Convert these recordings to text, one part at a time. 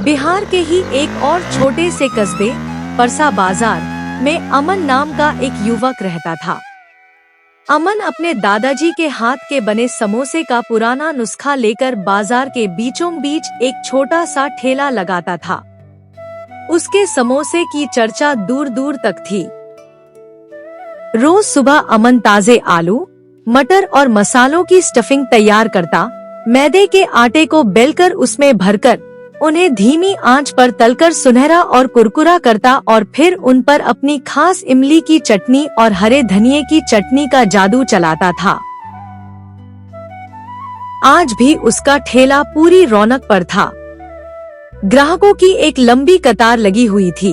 बिहार के ही एक और छोटे से कस्बे परसा बाजार में अमन नाम का एक युवक रहता था। अमन अपने दादाजी के हाथ के बने समोसे का पुराना नुस्खा लेकर बाजार के बीचों बीच एक छोटा सा ठेला लगाता था। उसके समोसे की चर्चा दूर दूर तक थी। रोज सुबह अमन ताजे आलू, मटर और मसालों की स्टफिंग तैयार करता, मैदे के आटे को बेलकर उसमें भरकर उन्हें धीमी आंच पर तलकर सुनहरा और कुरकुरा करता और फिर उन पर अपनी खास इमली की चटनी और हरे धनिये की चटनी का जादू चलाता था। आज भी उसका ठेला पूरी रौनक पर था। ग्राहकों की एक लंबी कतार लगी हुई थी।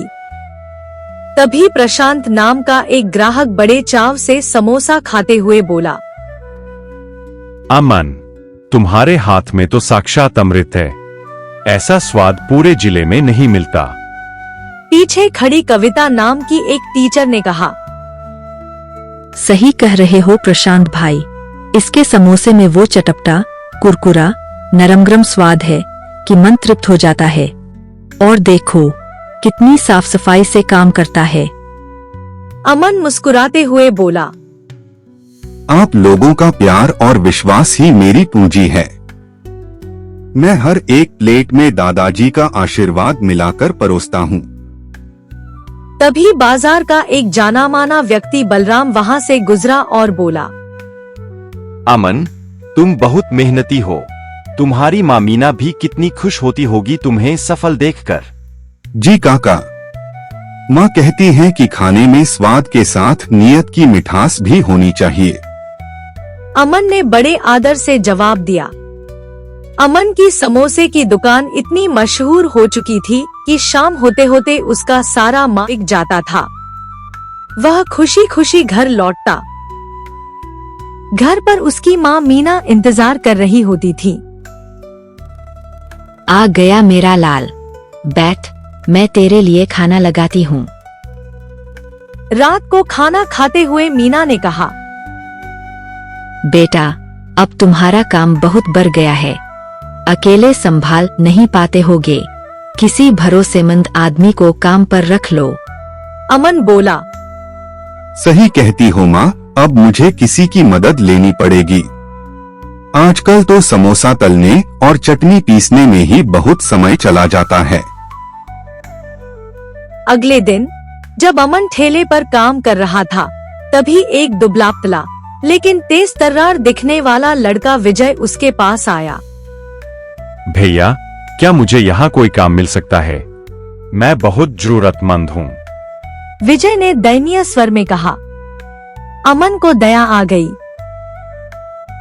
तभी प्रशांत नाम का एक ग्राहक बड़े चाव से समोसा खाते हुए बोला, अमन, तुम्हारे हाथ में तो साक्षात अमृत है। ऐसा स्वाद पूरे जिले में नहीं मिलता। पीछे खड़ी कविता नाम की एक टीचर ने कहा, सही कह रहे हो प्रशांत भाई, इसके समोसे में वो चटपटा, कुरकुरा, नरमगरम स्वाद है कि मन तृप्त हो जाता है। और देखो कितनी साफ सफाई से काम करता है। अमन मुस्कुराते हुए बोला, आप लोगों का प्यार और विश्वास ही मेरी पूंजी है। मैं हर एक प्लेट में दादाजी का आशीर्वाद मिलाकर परोसता हूँ। तभी बाजार का एक जाना माना व्यक्ति बलराम वहाँ से गुजरा और बोला, अमन, तुम बहुत मेहनती हो। तुम्हारी माँ मीना भी कितनी खुश होती होगी तुम्हें सफल देखकर। जी काका, माँ कहती हैं कि खाने में स्वाद के साथ नियत की मिठास भी होनी चाहिए। अमन ने बड़े आदर से जवाब दिया। अमन की समोसे की दुकान इतनी मशहूर हो चुकी थी कि शाम होते होते उसका सारा माल बिक जाता था। वह खुशी खुशी घर लौटता। घर पर उसकी माँ मीना इंतजार कर रही होती थी। आ गया मेरा लाल, बैठ, मैं तेरे लिए खाना लगाती हूँ। रात को खाना खाते हुए मीना ने कहा, बेटा, अब तुम्हारा काम बहुत बढ़ गया है। अकेले संभाल नहीं पाते होगे, किसी भरोसेमंद आदमी को काम पर रख लो। अमन बोला, सही कहती हो माँ, अब मुझे किसी की मदद लेनी पड़ेगी। आजकल तो समोसा तलने और चटनी पीसने में ही बहुत समय चला जाता है। अगले दिन जब अमन ठेले पर काम कर रहा था, तभी एक दुबला पतला लेकिन तेज तर्रार दिखने वाला लड़का विजय उसके पास आया। भैया, क्या मुझे यहाँ कोई काम मिल सकता है? मैं बहुत जरूरतमंद हूँ। विजय ने दयनीय स्वर में कहा। अमन को दया आ गई।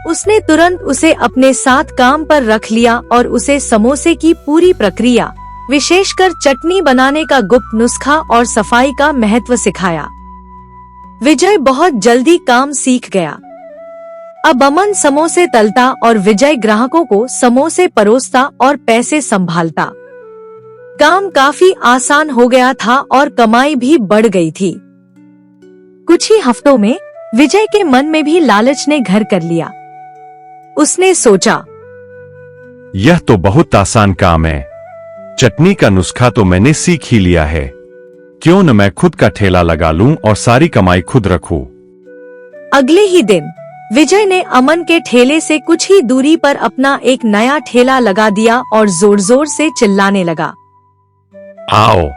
उसने तुरंत उसे अपने साथ काम पर रख लिया और उसे समोसे की पूरी प्रक्रिया, विशेषकर चटनी बनाने का गुप्त नुस्खा और सफाई का महत्व सिखाया। विजय बहुत जल्दी काम सीख गया। अब अमन समोसे तलता और विजय ग्राहकों को समोसे परोसता और पैसे संभालता। काम काफी आसान हो गया था और कमाई भी बढ़ गई थी। कुछ ही हफ्तों में विजय के मन में भी लालच ने घर कर लिया। उसने सोचा, यह तो बहुत आसान काम है। चटनी का नुस्खा तो मैंने सीख ही लिया है। क्यों न मैं खुद का ठेला लगा लूं और सारी कमाई खुद रखूं। अगले ही दिन विजय ने अमन के ठेले से कुछ ही दूरी पर अपना एक नया ठेला लगा दिया और जोर जोर से चिल्लाने लगा, आओ,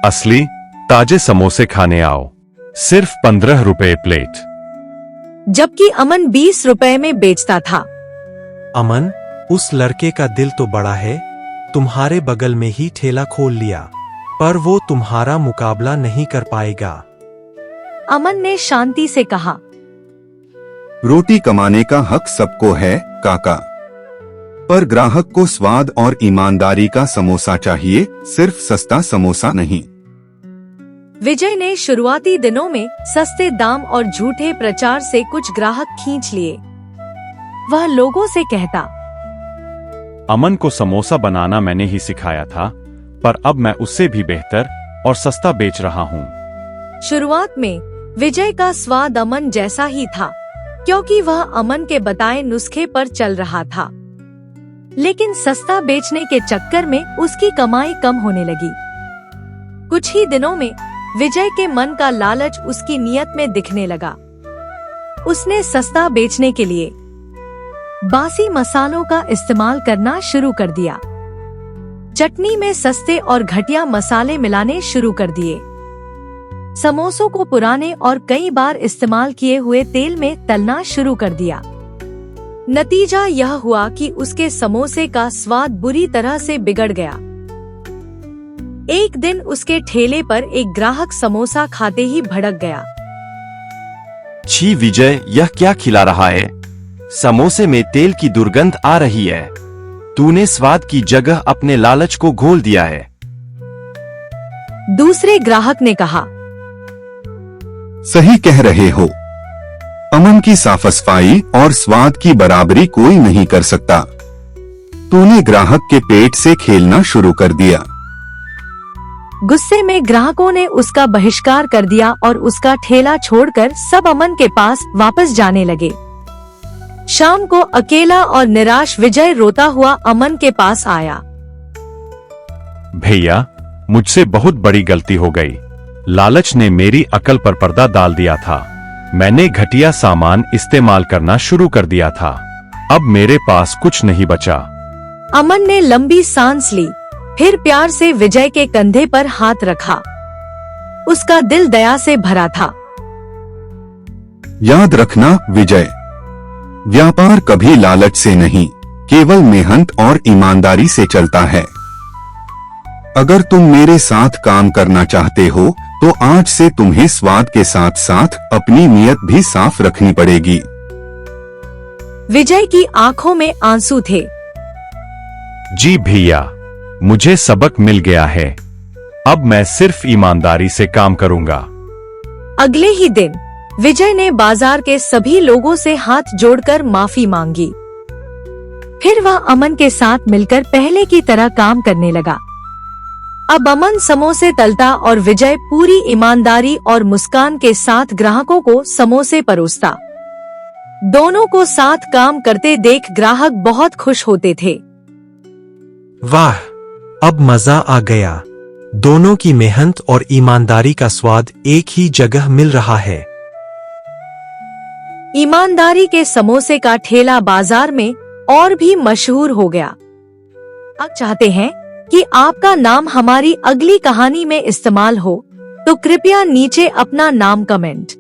असली ताजे समोसे खाने आओ, सिर्फ 15 रुपए प्लेट। जबकि अमन 20 रुपए में बेचता था। अमन, उस लड़के का दिल तो बड़ा है, तुम्हारे बगल में ही ठेला खोल लिया, पर वो तुम्हारा मुकाबला नहीं कर पाएगा। अमन ने शांति से कहा, रोटी कमाने का हक सबको है काका, पर ग्राहक को स्वाद और ईमानदारी का समोसा चाहिए, सिर्फ सस्ता समोसा नहीं। विजय ने शुरुआती दिनों में सस्ते दाम और झूठे प्रचार से कुछ ग्राहक खींच लिए। वह लोगों से कहता, अमन को समोसा बनाना मैंने ही सिखाया था, पर अब मैं उससे भी बेहतर और सस्ता बेच रहा हूँ। शुरुआत में विजय का स्वाद अमन जैसा ही था, क्योंकि वह अमन के बताए नुस्खे पर चल रहा था। लेकिन सस्ता बेचने के चक्कर में उसकी कमाई कम होने लगी। कुछ ही दिनों में विजय के मन का लालच उसकी नीयत में दिखने लगा। उसने सस्ता बेचने के लिए बासी मसालों का इस्तेमाल करना शुरू कर दिया। चटनी में सस्ते और घटिया मसाले मिलाने शुरू कर दिए। समोसों को पुराने और कई बार इस्तेमाल किए हुए तेल में तलना शुरू कर दिया। नतीजा यह हुआ कि उसके समोसे का स्वाद बुरी तरह से बिगड़ गया। एक दिन उसके ठेले पर एक ग्राहक समोसा खाते ही भड़क गया। छी विजय, यह क्या खिला रहा है? समोसे में तेल की दुर्गंध आ रही है। तूने स्वाद की जगह अपने लालच को घोल दिया है। दूसरे ग्राहक ने कहा, सही कह रहे हो। अमन की साफ-सफाई और स्वाद की बराबरी कोई नहीं कर सकता। तूने ग्राहक के पेट से खेलना शुरू कर दिया। गुस्से में ग्राहकों ने उसका बहिष्कार कर दिया और उसका ठेला छोड़कर सब अमन के पास वापस जाने लगे। शाम को अकेला और निराश विजय रोता हुआ अमन के पास आया। भैया, मुझसे बहुत बड़ी गलती हो गई। लालच ने मेरी अकल पर पर्दा डाल दिया था। मैंने घटिया सामान इस्तेमाल करना शुरू कर दिया था। अब मेरे पास कुछ नहीं बचा। अमन ने लंबी सांस ली, फिर प्यार से विजय के कंधे पर हाथ रखा। उसका दिल दया से भरा था। याद रखना विजय, व्यापार कभी लालच से नहीं, केवल मेहनत और ईमानदारी से चलता है। अगर तुम मेरे साथ काम करना चाहते हो तो आज से तुम्हें स्वाद के साथ साथ अपनी नीयत भी साफ रखनी पड़ेगी। विजय की आंखों में आंसू थे। जी भैया, मुझे सबक मिल गया है। अब मैं सिर्फ ईमानदारी से काम करूंगा। अगले ही दिन विजय ने बाजार के सभी लोगों से हाथ जोड़कर माफी मांगी। फिर वह अमन के साथ मिलकर पहले की तरह काम करने लगा। अब अमन समोसे तलता और विजय पूरी ईमानदारी और मुस्कान के साथ ग्राहकों को समोसे परोसता। दोनों को साथ काम करते देख ग्राहक बहुत खुश होते थे। वाह, अब मजा आ गया। दोनों की मेहनत और ईमानदारी का स्वाद एक ही जगह मिल रहा है। ईमानदारी के समोसे का ठेला बाजार में और भी मशहूर हो गया। आप चाहते हैं कि आपका नाम हमारी अगली कहानी में इस्तेमाल हो तो कृपया नीचे अपना नाम कमेंट